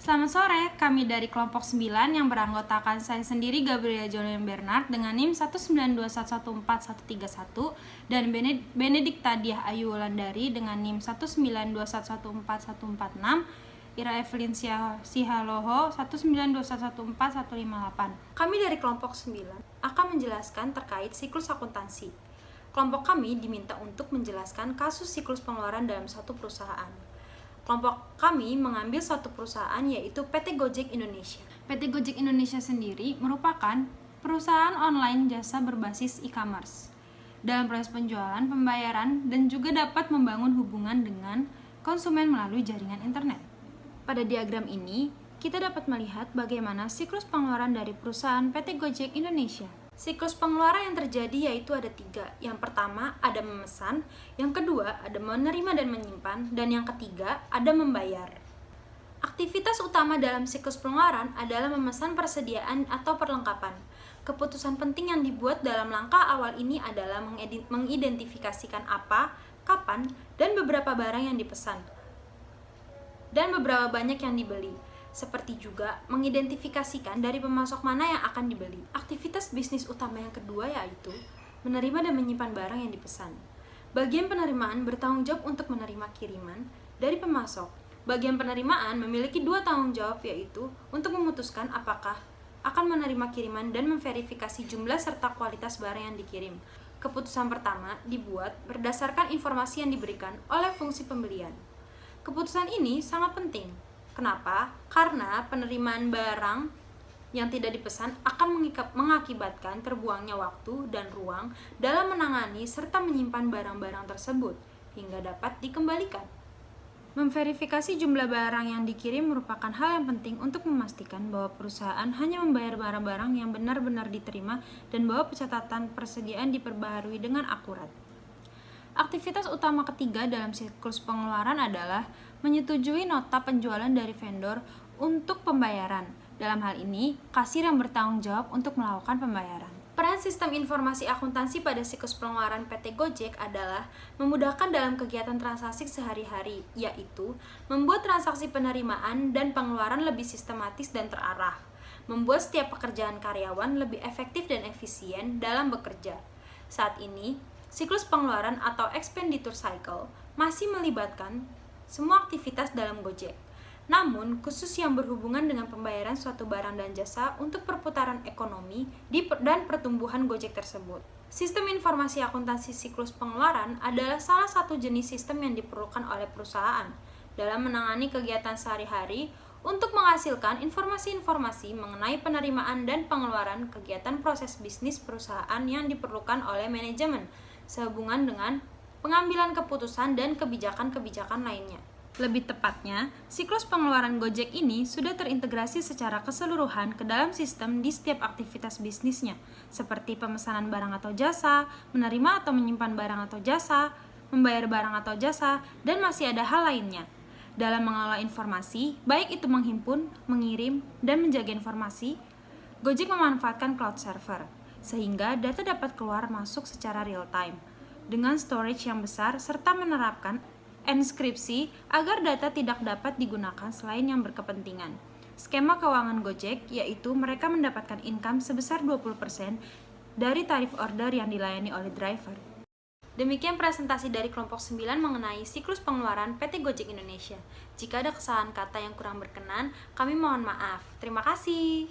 Selamat sore, kami dari kelompok 9 yang beranggotakan saya sendiri Gabriela Jolien Bernard dengan NIM 192114131 dan Benedikta Diah Ayu Wulandari dengan NIM 192114146, Ira Evelyn Sihaloho 192114158. Kami dari kelompok 9 akan menjelaskan terkait siklus akuntansi. Kelompok kami diminta untuk menjelaskan kasus siklus pengeluaran dalam satu perusahaan. Kelompok kami mengambil suatu perusahaan yaitu PT Gojek Indonesia. PT Gojek Indonesia sendiri merupakan perusahaan online jasa berbasis e-commerce. Dalam proses penjualan, pembayaran, dan juga dapat membangun hubungan dengan konsumen melalui jaringan internet. Pada diagram ini, kita dapat melihat bagaimana siklus pengeluaran dari perusahaan PT Gojek Indonesia. Siklus pengeluaran yang terjadi yaitu ada 3. Yang pertama ada memesan, yang kedua ada menerima dan menyimpan, dan yang ketiga ada membayar. Aktivitas utama dalam siklus pengeluaran adalah memesan persediaan atau perlengkapan. Keputusan penting yang dibuat dalam langkah awal ini adalah mengidentifikasikan apa, kapan, dan beberapa barang yang dipesan, dan beberapa banyak yang dibeli. Seperti juga mengidentifikasikan dari pemasok mana yang akan dibeli. Aktivitas bisnis utama yang kedua yaitu menerima dan menyimpan barang yang dipesan. Bagian penerimaan bertanggung jawab untuk menerima kiriman dari pemasok. Bagian penerimaan memiliki 2 tanggung jawab yaitu untuk memutuskan apakah akan menerima kiriman dan memverifikasi jumlah serta kualitas barang yang dikirim. Keputusan pertama dibuat berdasarkan informasi yang diberikan oleh fungsi pembelian. Keputusan ini sangat penting. Kenapa? Karena penerimaan barang yang tidak dipesan akan mengakibatkan terbuangnya waktu dan ruang dalam menangani serta menyimpan barang-barang tersebut hingga dapat dikembalikan. Memverifikasi jumlah barang yang dikirim merupakan hal yang penting untuk memastikan bahwa perusahaan hanya membayar barang-barang yang benar-benar diterima dan bahwa pencatatan persediaan diperbaharui dengan akurat. Aktivitas utama ketiga dalam siklus pengeluaran adalah menyetujui nota penjualan dari vendor untuk pembayaran. Dalam hal ini, kasir yang bertanggung jawab untuk melakukan pembayaran. Peran sistem informasi akuntansi pada siklus pengeluaran PT Gojek adalah memudahkan dalam kegiatan transaksi sehari-hari, yaitu membuat transaksi penerimaan dan pengeluaran lebih sistematis dan terarah, membuat setiap pekerjaan karyawan lebih efektif dan efisien dalam bekerja. Saat ini, siklus pengeluaran atau expenditure cycle masih melibatkan semua aktivitas dalam Gojek. Namun, khusus yang berhubungan dengan pembayaran suatu barang dan jasa untuk perputaran ekonomi dan pertumbuhan Gojek tersebut. Sistem informasi akuntansi siklus pengeluaran adalah salah satu jenis sistem yang diperlukan oleh perusahaan dalam menangani kegiatan sehari-hari untuk menghasilkan informasi-informasi mengenai penerimaan dan pengeluaran kegiatan proses bisnis perusahaan yang diperlukan oleh manajemen sehubungan dengan pengambilan keputusan dan kebijakan-kebijakan lainnya. Lebih tepatnya, siklus pengeluaran Gojek ini sudah terintegrasi secara keseluruhan ke dalam sistem di setiap aktivitas bisnisnya, seperti pemesanan barang atau jasa, menerima atau menyimpan barang atau jasa, membayar barang atau jasa, dan masih ada hal lainnya. Dalam mengelola informasi, baik itu menghimpun, mengirim, dan menjaga informasi, Gojek memanfaatkan cloud server, sehingga data dapat keluar masuk secara real time, dengan storage yang besar serta menerapkan enkripsi agar data tidak dapat digunakan selain yang berkepentingan. Skema keuangan Gojek yaitu mereka mendapatkan income sebesar 20% dari tarif order yang dilayani oleh driver. Demikian presentasi dari kelompok 9 mengenai siklus pengeluaran PT Gojek Indonesia. Jika ada kesalahan kata yang kurang berkenan, kami mohon maaf. Terima kasih.